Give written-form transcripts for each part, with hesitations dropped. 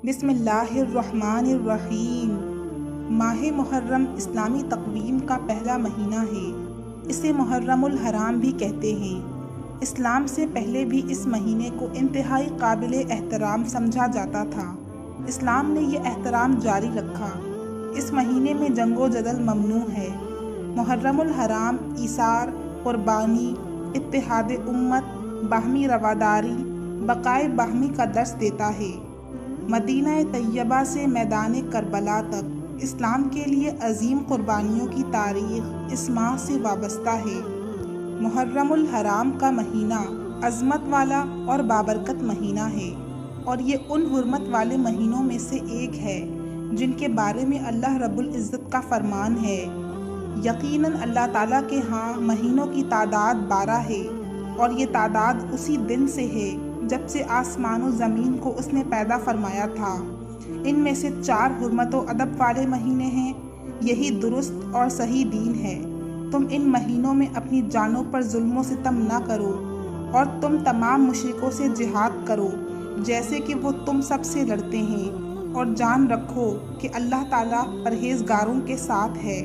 بسم اللہ الرحمن الرحیم۔ ماہ محرم اسلامی تقویم کا پہلا مہینہ ہے۔ اسے محرم الحرام بھی کہتے ہیں۔ اسلام سے پہلے بھی اس مہینے کو انتہائی قابل احترام سمجھا جاتا تھا۔ اسلام نے یہ احترام جاری رکھا۔ اس مہینے میں جنگ و جدل ممنوع ہے۔ محرم الحرام ایثار، قربانی، اتحاد امت، باہمی رواداری، بقائے باہمی کا درس دیتا ہے۔ مدینہ طیبہ سے میدان کربلا تک اسلام کے لیے عظیم قربانیوں کی تاریخ اس ماہ سے وابستہ ہے۔ محرم الحرام کا مہینہ عظمت والا اور بابرکت مہینہ ہے، اور یہ ان حرمت والے مہینوں میں سے ایک ہے جن کے بارے میں اللہ رب العزت کا فرمان ہے، یقیناً اللہ تعالیٰ کے ہاں مہینوں کی تعداد 12 ہے، اور یہ تعداد اسی دن سے ہے جب سے آسمان و زمین کو اس نے پیدا فرمایا تھا۔ ان میں سے 4 حرمت و ادب والے مہینے ہیں۔ یہی درست اور صحیح دین ہے۔ تم ان مہینوں میں اپنی جانوں پر ظلم و ستم نہ کرو، اور تم تمام مشرکوں سے جہاد کرو جیسے کہ وہ تم سب سے لڑتے ہیں، اور جان رکھو کہ اللہ تعالیٰ پرہیزگاروں کے ساتھ ہے۔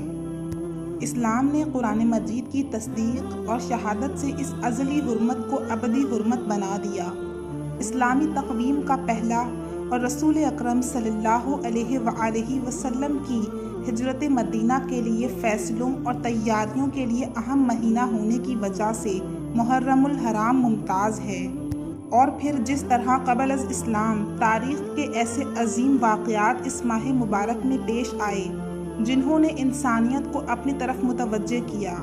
اسلام نے قرآن مجید کی تصدیق اور شہادت سے اس ازلی حرمت کو ابدی حرمت بنا دیا۔ اسلامی تقویم کا پہلا اور رسول اکرم صلی اللہ علیہ وآلہ وسلم کی ہجرت مدینہ کے لیے فیصلوں اور تیاریوں کے لیے اہم مہینہ ہونے کی وجہ سے محرم الحرام ممتاز ہے۔ اور پھر جس طرح قبل از اسلام تاریخ کے ایسے عظیم واقعات اس ماہ مبارک میں پیش آئے جنہوں نے انسانیت کو اپنی طرف متوجہ کیا،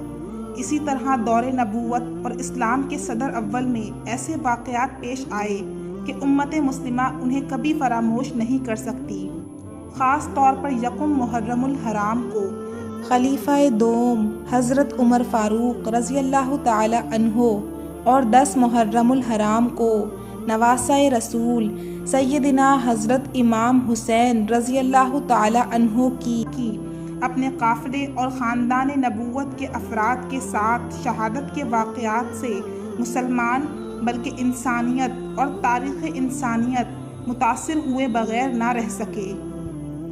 اسی طرح دور نبوت اور اسلام کے صدر اول میں ایسے واقعات پیش آئے کہ امت مسلمہ انہیں کبھی فراموش نہیں کر سکتی۔ خاص طور پر یکم محرم الحرام کو خلیفہ دوم حضرت عمر فاروق رضی اللہ تعالی عنہ اور 10 محرم الحرام کو نواسہ رسول سیدنا حضرت امام حسین رضی اللہ تعالی عنہ کی اپنے قافلے اور خاندان نبوت کے افراد کے ساتھ شہادت کے واقعات سے مسلمان بلکہ انسانیت اور تاریخ انسانیت متاثر ہوئے بغیر نہ رہ سکے۔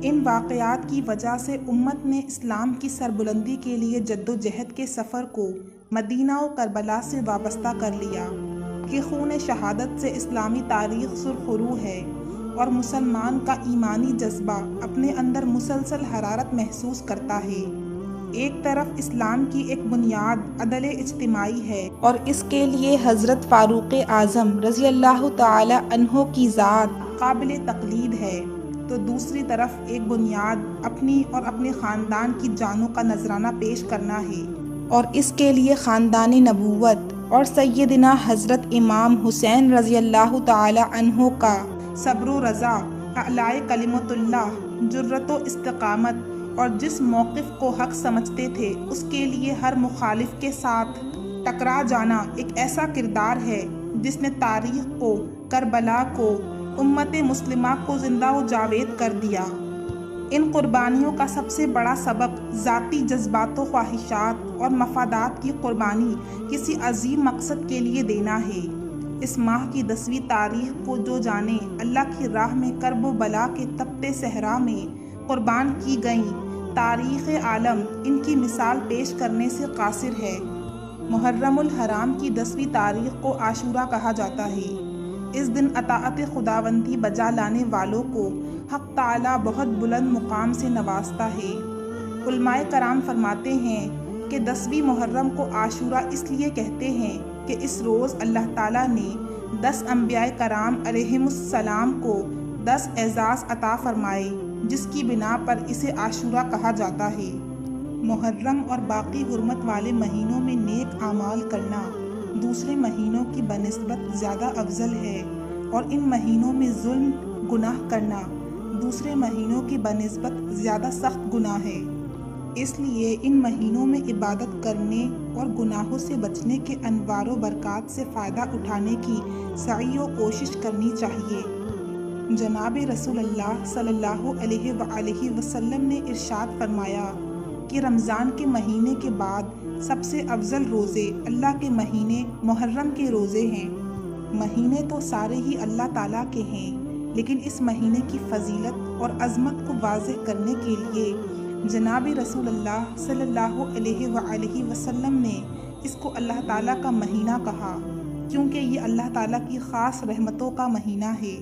ان واقعات کی وجہ سے امت نے اسلام کی سربلندی کے لیے جد و جہد کے سفر کو مدینہ و کربلا سے وابستہ کر لیا کہ خون شہادت سے اسلامی تاریخ سرخرو ہے، اور مسلمان کا ایمانی جذبہ اپنے اندر مسلسل حرارت محسوس کرتا ہے۔ ایک طرف اسلام کی ایک بنیاد عدل اجتماعی ہے، اور اس کے لیے حضرت فاروق اعظم رضی اللہ تعالی عنہ کی ذات قابل تقلید ہے، تو دوسری طرف ایک بنیاد اپنی اور اپنے خاندان کی جانوں کا نذرانہ پیش کرنا ہے، اور اس کے لیے خاندان نبوت اور سیدنا حضرت امام حسین رضی اللہ تعالی عنہ کا صبر و رضا، اعلاء کلمت اللہ، جرأت و استقامت، اور جس موقف کو حق سمجھتے تھے اس کے لیے ہر مخالف کے ساتھ ٹکرا جانا ایک ایسا کردار ہے جس نے تاریخ کو، کربلا کو، امت مسلمہ کو زندہ و جاوید کر دیا۔ ان قربانیوں کا سب سے بڑا سبب ذاتی جذبات و خواہشات اور مفادات کی قربانی کسی عظیم مقصد کے لیے دینا ہے۔ اس ماہ کی 10ویں تاریخ کو جو جانے اللہ کی راہ میں کرب و بلا کے تپتے صحرا میں قربان کی گئیں، تاریخ عالم ان کی مثال پیش کرنے سے قاصر ہے۔ محرم الحرام کی 10ویں تاریخ کو عاشورہ کہا جاتا ہے۔ اس دن اطاعت خداوندی بجا لانے والوں کو حق تعالیٰ بہت بلند مقام سے نوازتا ہے۔ علماء کرام فرماتے ہیں کہ 10ویں محرم کو عاشورہ اس لیے کہتے ہیں کہ اس روز اللہ تعالیٰ نے 10 انبیاء کرام علیہم السلام کو 10 اعزاز عطا فرمائے، جس کی بنا پر اسے عاشورہ کہا جاتا ہے۔ محرم اور باقی حرمت والے مہینوں میں نیک اعمال کرنا دوسرے مہینوں کی بنسبت زیادہ افضل ہے، اور ان مہینوں میں ظلم گناہ کرنا دوسرے مہینوں کی بنسبت زیادہ سخت گناہ ہے۔ اس لیے ان مہینوں میں عبادت کرنے اور گناہوں سے بچنے کے انوار و برکات سے فائدہ اٹھانے کی سعی و کوشش کرنی چاہیے۔ جناب رسول اللہ صلی اللہ علیہ وآلہ وسلم نے ارشاد فرمایا کہ رمضان کے مہینے کے بعد سب سے افضل روزے اللہ کے مہینے محرم کے روزے ہیں۔ مہینے تو سارے ہی اللہ تعالیٰ کے ہیں، لیکن اس مہینے کی فضیلت اور عظمت کو واضح کرنے کے لیے جناب رسول اللہ صلی اللہ علیہ وآلہ وسلم نے اس کو اللہ تعالیٰ کا مہینہ کہا، کیونکہ یہ اللہ تعالیٰ کی خاص رحمتوں کا مہینہ ہے۔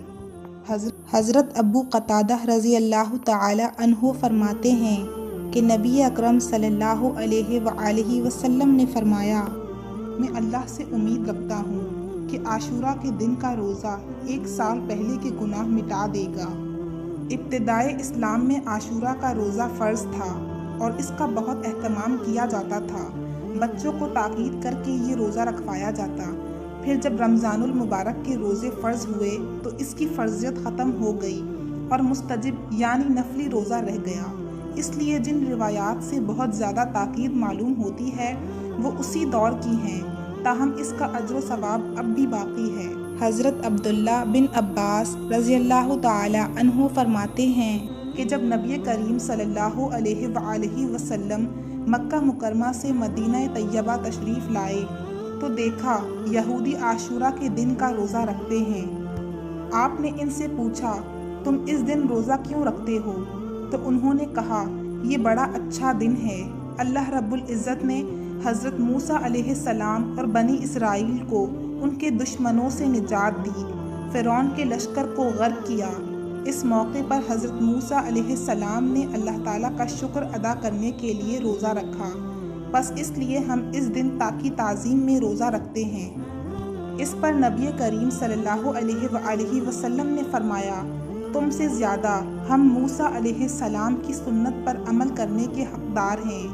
حضرت ابو قتادہ رضی اللہ تعالی عنہ فرماتے ہیں کہ نبی اکرم صلی اللہ علیہ وآلہ وسلم نے فرمایا، میں اللہ سے امید رکھتا ہوں کہ عاشوراء کے دن کا روزہ 1 سال پہلے کے گناہ مٹا دے گا۔ ابتدائے اسلام میں عاشوراء کا روزہ فرض تھا اور اس کا بہت اہتمام کیا جاتا تھا۔ بچوں کو تاکید کر کے یہ روزہ رکھوایا جاتا۔ پھر جب رمضان المبارک کے روزے فرض ہوئے تو اس کی فرضیت ختم ہو گئی اور مستجب یعنی نفلی روزہ رہ گیا۔ اس لیے جن روایات سے بہت زیادہ تاکید معلوم ہوتی ہے وہ اسی دور کی ہیں، تاہم اس کا اجر و ثواب اب بھی باقی ہے۔ حضرت عبداللہ بن عباس رضی اللہ تعالی عنہ فرماتے ہیں کہ جب نبی کریم صلی اللہ علیہ وآلہ وسلم مکہ مکرمہ سے مدینہ طیبہ تشریف لائے تو دیکھا یہودی عاشوراء کے دن کا روزہ رکھتے ہیں۔ آپ نے ان سے پوچھا، تم اس دن روزہ کیوں رکھتے ہو؟ تو انہوں نے کہا، یہ بڑا اچھا دن ہے، اللہ رب العزت نے حضرت موسیٰ علیہ السلام اور بنی اسرائیل کو ان کے دشمنوں سے نجات دی، فرعون کے لشکر کو غرق کیا۔ اس موقع پر حضرت موسیٰ علیہ السلام نے اللہ تعالیٰ کا شکر ادا کرنے کے لیے روزہ رکھا، بس اس لیے ہم اس دن کی تعظیم میں روزہ رکھتے ہیں۔ اس پر نبی کریم صلی اللہ علیہ وآلہ وسلم نے فرمایا، تم سے زیادہ ہم موسیٰ علیہ السلام کی سنت پر عمل کرنے کے حقدار ہیں۔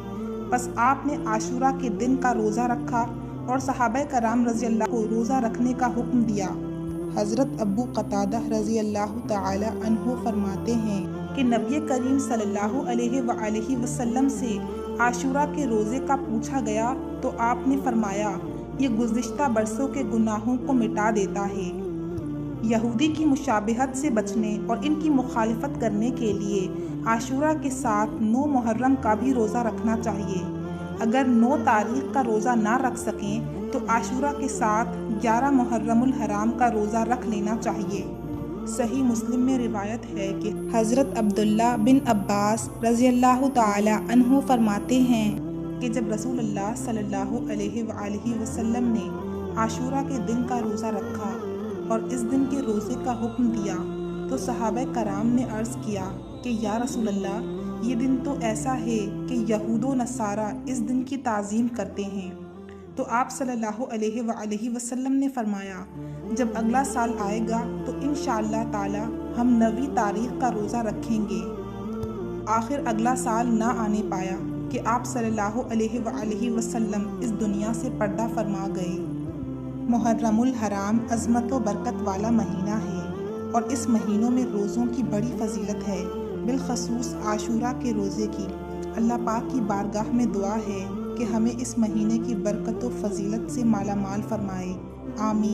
بس آپ نے عاشوراء کے دن کا روزہ رکھا اور صحابہ کرام رضی اللہ کو روزہ رکھنے کا حکم دیا۔ حضرت ابو قتادہ رضی اللہ تعالی عنہ فرماتے ہیں کہ نبی کریم صلی اللہ علیہ وآلہ وسلم سے عاشوراء کے روزے کا پوچھا گیا تو آپ نے فرمایا، یہ گزشتہ برسوں کے گناہوں کو مٹا دیتا ہے۔ یہودی کی مشابہت سے بچنے اور ان کی مخالفت کرنے کے لیے عاشوراء کے ساتھ 9 محرم کا بھی روزہ رکھنا چاہیے۔ اگر 9 تاریخ کا روزہ نہ رکھ سکیں تو عاشوراء کے ساتھ 11 محرم الحرام کا روزہ رکھ لینا چاہیے۔ صحیح مسلم میں روایت ہے کہ حضرت عبداللہ بن عباس رضی اللہ تعالی عنہ فرماتے ہیں کہ جب رسول اللہ صلی اللہ علیہ وآلہ وسلم نے عاشوراء کے دن کا روزہ رکھا اور اس دن کے روزے کا حکم دیا تو صحابہ کرام نے عرض کیا کہ یا رسول اللہ، یہ دن تو ایسا ہے کہ یہود و نصارہ اس دن کی تعظیم کرتے ہیں۔ تو آپ صلی اللہ علیہ وآلہ وسلم نے فرمایا، جب اگلا سال آئے گا تو انشاءاللہ تعالی ہم 9 تاریخ کا روزہ رکھیں گے۔ آخر اگلا سال نہ آنے پایا کہ آپ صلی اللہ علیہ وآلہ وسلم اس دنیا سے پردہ فرما گئے۔ محرم الحرام عظمت و برکت والا مہینہ ہے اور اس مہینوں میں روزوں کی بڑی فضیلت ہے، بالخصوص عاشوراء کے روزے کی۔ اللہ پاک کی بارگاہ میں دعا ہے کہ ہمیں اس مہینے کی برکت و فضیلت سے مالا مال فرمائے، آمین۔